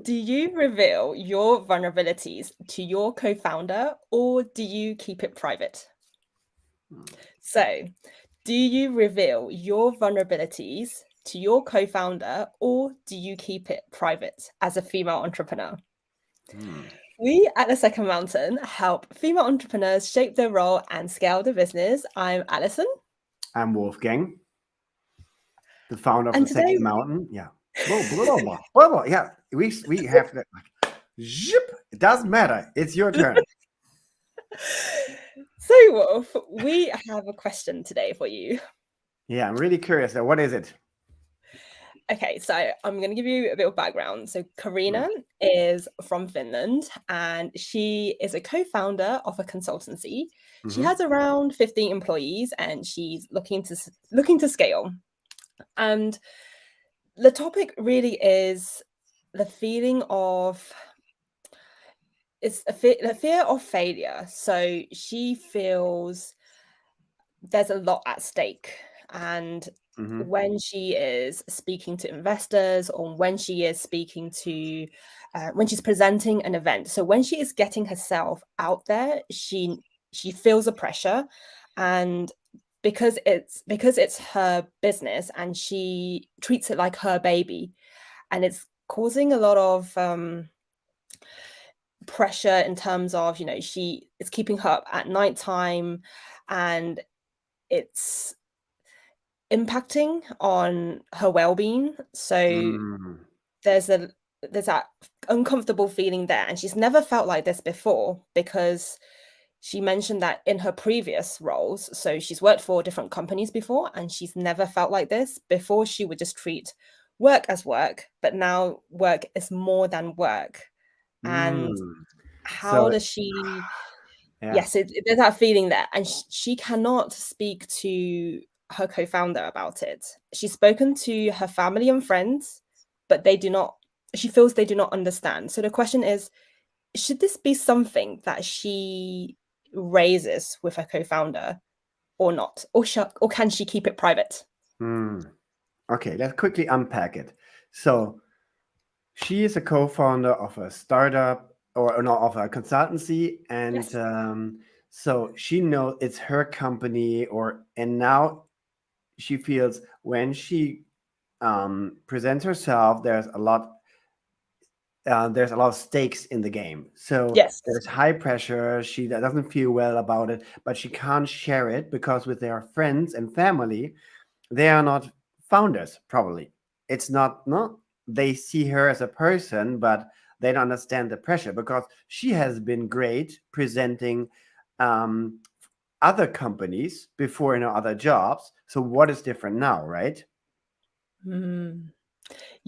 Do you reveal your vulnerabilities to your co-founder or do you keep it private? Hmm. So, do you reveal your vulnerabilities to your co-founder or do you keep it private as a female entrepreneur? Hmm. We at the Second Mountain help female entrepreneurs shape their role and scale their business. I'm Alison, I'm Wolfgang, the founder of and the today Second Mountain. Yeah. Blah, blah, blah, blah, blah, blah. Yeah. We have that. Like, zip. It doesn't matter. It's your turn. So Wolf, we have a question today for you. Yeah, I'm really curious. What is it? Okay, so I'm going to give you a bit of background. So, Hmm. Karina is from Finland and she is a co founder of a consultancy. She Mm-hmm. has around 15 employees and she's looking to scale. And the topic really is the feeling of it's the fear of failure. So, she feels there's a lot at stake. And Mm-hmm. when she is speaking to investors or when she is speaking to when she's presenting an event, so when she is getting herself out there, she feels a pressure, and because it's her business and she treats it like her baby, and it's causing a lot of pressure in terms of, she is keeping her up at nighttime, and it's impacting on her well-being. So Mm-hmm. there's a there's that uncomfortable feeling there, and she's never felt like this before because she mentioned that in her previous roles, so she's worked for different companies before and she's never felt like this. Before she would just treat work as work, but now work is more than work. And Mm. how So, does she yeah. yes, there's that feeling there, and she cannot speak to her co-founder about it. She's spoken to her family and friends, but they do not. She feels they do not understand. So the question is, should this be something that she raises with her co-founder or not, or can she keep it private? Mm. Okay, let's quickly unpack it. So, she is a co-founder of a startup or no, of a consultancy, and Yes. so she knows it's her company, and now she feels when she presents herself, there's a lot of stakes in the game. So Yes. there's high pressure. She doesn't feel well about it, but she can't share it because with their friends and family, they are not founders, probably. It's not, no, they see her as a person, but they don't understand the pressure because she has been great presenting um, other companies before in her other jobs. So what is different now, right? Mm.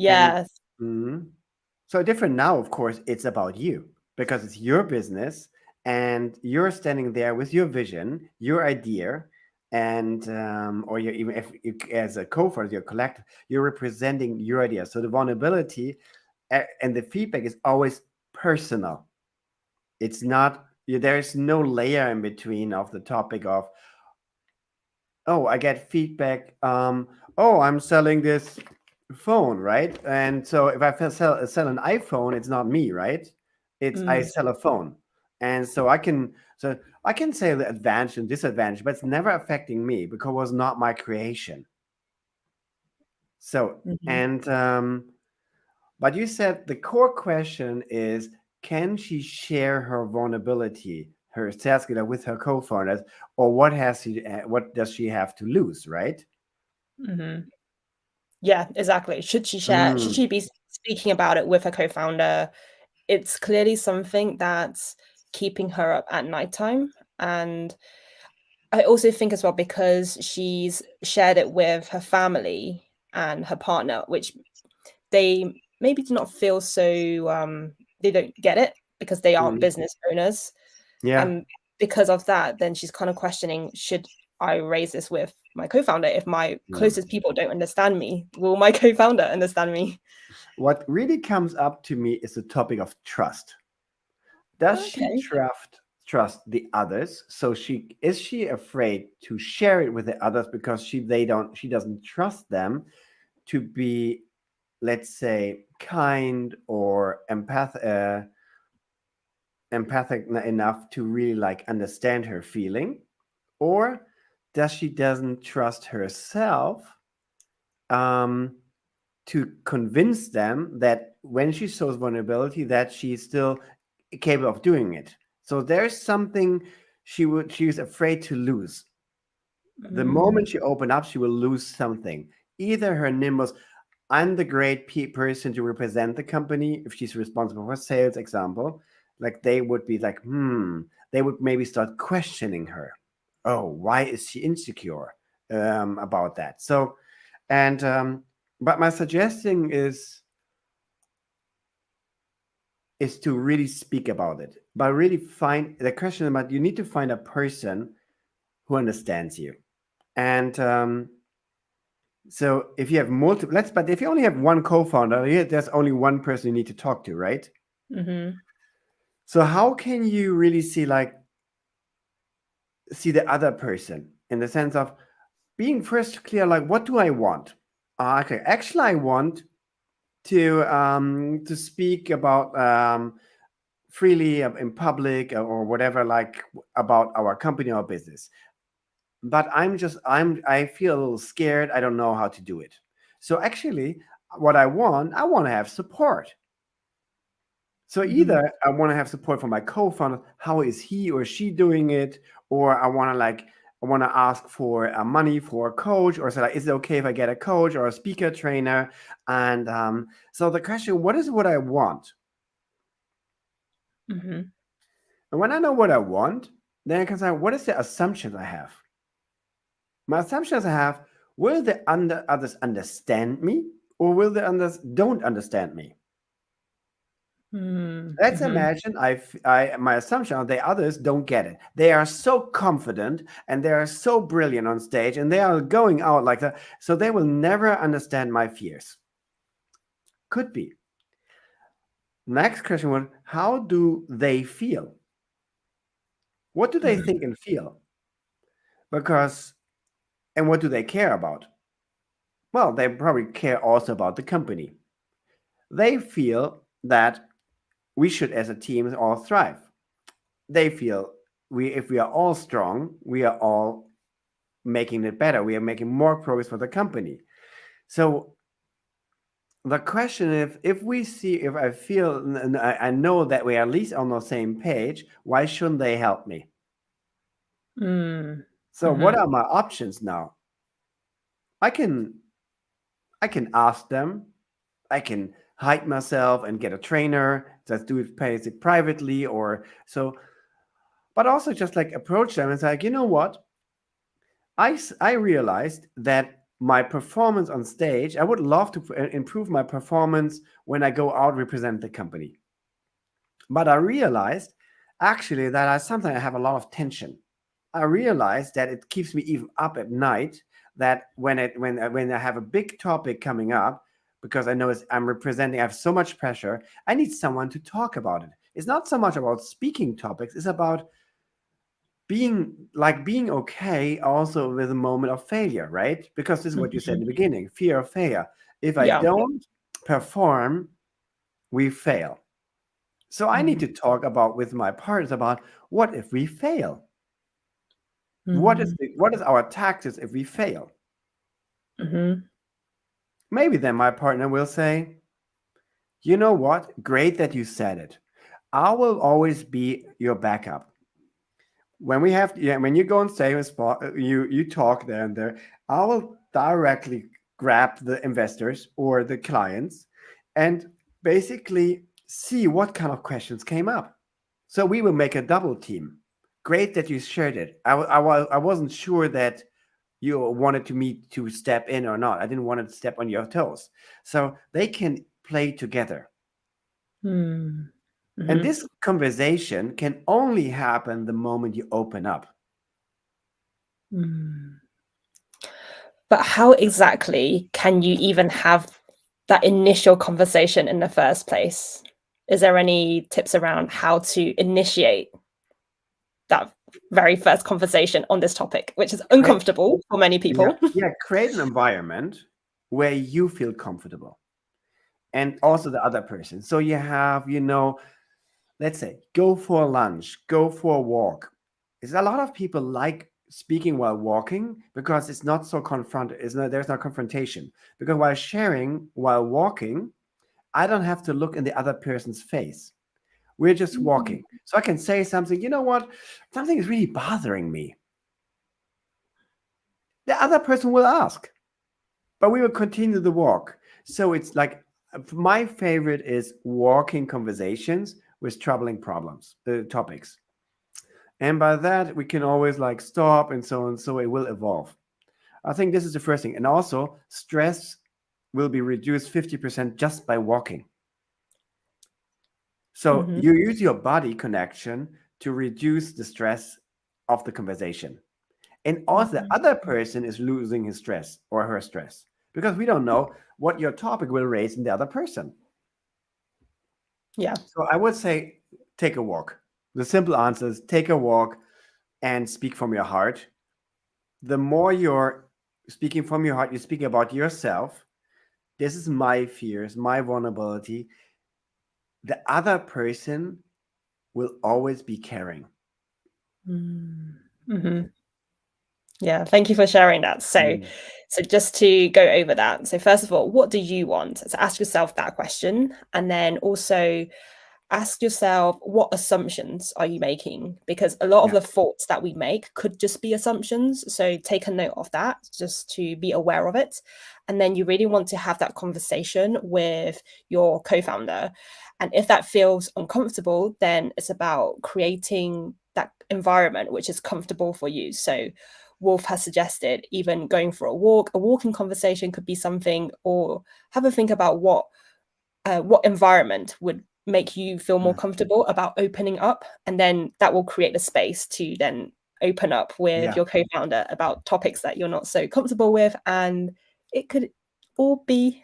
And Yes. mhm. So different now, of course, it's about you because it's your business and you're standing there with your vision, your idea, and or you even if you, as a co-founder, your collective, you're representing your idea. So the vulnerability and the feedback is always personal. It's not there's no layer in between of the topic of oh I get feedback oh I'm selling this phone, right? And so if I sell an iPhone, it's not me, right? It's I Mm. sell a phone. And so I can say the advantage and disadvantage, but it's never affecting me because it was not my creation. So Mhm. and but you said the core question is can she share her vulnerability, her sales skill with her co-founders, or what does she have to lose, right? Mhm. Yeah, exactly. Should she share? Should Mm, she be speaking about it with her co-founder? It's clearly something that's keeping her up at nighttime. And I also think as well, because she's shared it with her family and her partner, which they maybe do not feel so they don't get it because they aren't mm, business owners. yeah. And because of that, then she's kind of questioning, should I raise this with my co-founder? If my Mm. closest people don't understand me, will my co-founder understand me? What really comes up to me is the topic of trust. Does she Okay. trust the others? So she afraid to share it with the others because she doesn't trust them to be let's say, kind or empathic enough to really like understand her feeling, or does she doesn't trust herself um, to convince them that when she shows vulnerability, that she's still capable of doing it. So there's something she's afraid to lose. The moment she open up, she will lose something. Either her nimbus, I'm the great person to represent the company. If she's responsible for sales, example, like they would be like, they would maybe start questioning her. Oh, why is she insecure about that? So, and but my suggestion is to really speak about it, but really find the question about you need to find a person who understands you. And so if you have multiple, but if you only have one co-founder, there's only one person you need to talk to, right? Mm-hmm. So how can you really see the other person in the sense of being first clear, like, what do I want? Okay, actually, I want to speak about freely in public or whatever, like about our company or business. But I feel a little scared. I don't know how to do it. So actually, what I want to have support. So either I want to have support from my co-founder. How is he or she doing it? Or I want to ask for money for a coach, or say, like, is it okay if I get a coach or a speaker trainer? And so the question, what is what I want? Mm-hmm. And when I know what I want, then I can say, what is the assumptions I have? My assumptions I have, will the others understand me, or will the others don't understand me? Let's imagine my assumption are the others don't get it. They are so confident and they are so brilliant on stage and they are going out like that. So they will never understand my fears. Could be. Next question was, how do they feel? What do they think and feel? And what do they care about? Well, they probably care also about the company. They feel that we should, as a team, all thrive. They feel if we are all strong, we are all making it better. We are making more progress for the company. So the question is, if I feel, I know that we are at least on the same page, why shouldn't they help me? So what are my options now? I can ask them. I can hide myself and get a trainer. Just do it basic privately or so. But also just like approach them and say, like, you know what? I realized that my performance on stage, I would love to improve my performance when I go out represent the company. But I realized actually that sometimes I have a lot of tension. I realized that it keeps me even up at night. That when I have a big topic coming up, because I know I'm representing, I have so much pressure. I need someone to talk about it. It's not so much about speaking topics. It's about being okay also with a moment of failure, right? Because this is what you said in the beginning, fear of failure. If I don't perform, we fail. So I need to talk about with my partners about what if we fail? What is our tactics if we fail? Maybe then my partner will say, you know what? Great that you said it. I will always be your backup. When you go on stage spot, you talk there and there, I will directly grab the investors or the clients and basically see what kind of questions came up. So we will make a double team. Great that you shared it. I wasn't sure that you wanted me to step in or not. I didn't want to step on your toes. So they can play together. And this conversation can only happen the moment you open up. But how exactly can you even have that initial conversation in the first place? Is there any tips around how to initiate that very first conversation on this topic, which is uncomfortable for many people? Yeah, create an environment where you feel comfortable. and also the other person. So you have, let's say, go for lunch, go for a walk. Is a lot of people like speaking while walking because it's not so there's no confrontation. Because while sharing, while walking, I don't have to look in the other person's face. We're just Mhm. walking. So I can say something, you know what? Something is really bothering me. The other person will ask, but we will continue the walk. So it's like my favorite is walking conversations with troubling topics. And by that, we can always like stop and so on. So it will evolve. I think this is the first thing. And also, stress will be reduced 50% just by walking. So Mhm. you use your body connection to reduce the stress of the conversation. And also, the Mhm. other person is losing his stress or her stress because we don't know what your topic will raise in the other person. Yeah. So I would say take a walk. The simple answer is take a walk and speak from your heart. The more you're speaking from your heart, you're speaking about yourself. This is my fears, my vulnerability. The other person will always be caring. Mm-hmm. Yeah, thank you for sharing that. So, Mm. so just to go over that. So first of all, what do you want? So ask yourself that question, and then also ask yourself, what assumptions are you making? Because a lot of Yeah. the thoughts that we make could just be assumptions. So take a note of that just to be aware of it. And then you really want to have that conversation with your co-founder. And if that feels uncomfortable, then it's about creating that environment which is comfortable for you. So Wolf has suggested even going for a walk. A walking conversation could be something, or have a think about what environment would make you feel more Mm. comfortable about opening up, and then that will create a space to then open up with Yeah. your co-founder about topics that you're not so comfortable with, and it could all be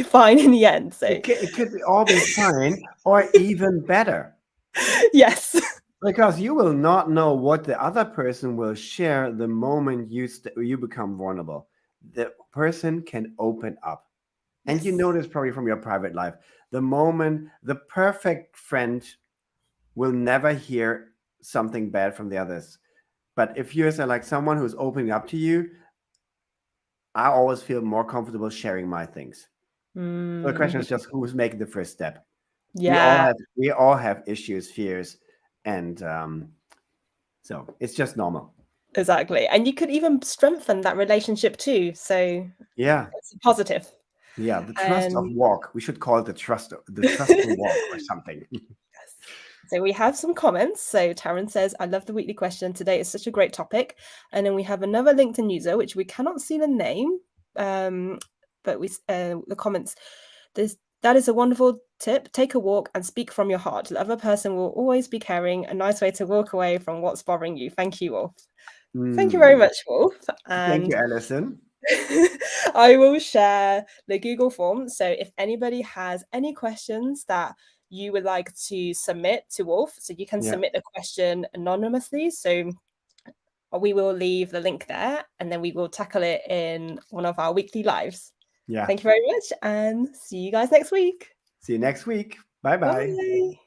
fine in the end. So It could all be fine or even better yes. because you will not know what the other person will share the moment you become vulnerable. The person can open up. And you know Yes. this probably from your private life. The moment the perfect friend will never hear something bad from the others. But if you're like someone who's opening up to you, I always feel more comfortable sharing my things. So the question is Mhm. just who's making the first step. We all Yeah, have we all have issues, fears, and so it's just normal. exactly. And you could even strengthen that relationship too. So Yeah, it's positive. yeah. The trust of Um, walk. We should call it the trustful walk or something. Yes. So we have some comments. So Taryn says, I love the weekly question. Today is such a great topic. And then we have another LinkedIn user, which we cannot see the name. But the comments, that is a wonderful tip. Take a walk and speak from your heart. The other person will always be caring. A nice way to walk away from what's bothering you. Thank you, Wolf. Thank you very Mm. much, Wolf. Thank you, And Alison. I will share the Google form. So if anybody has any questions that you would like to submit to Wolf, so you can Yeah, submit the question anonymously. So we will leave the link there, and then we will tackle it in one of our weekly lives. yeah. Thank you very much, and see you guys next week. See you next week. Bye bye. Bye.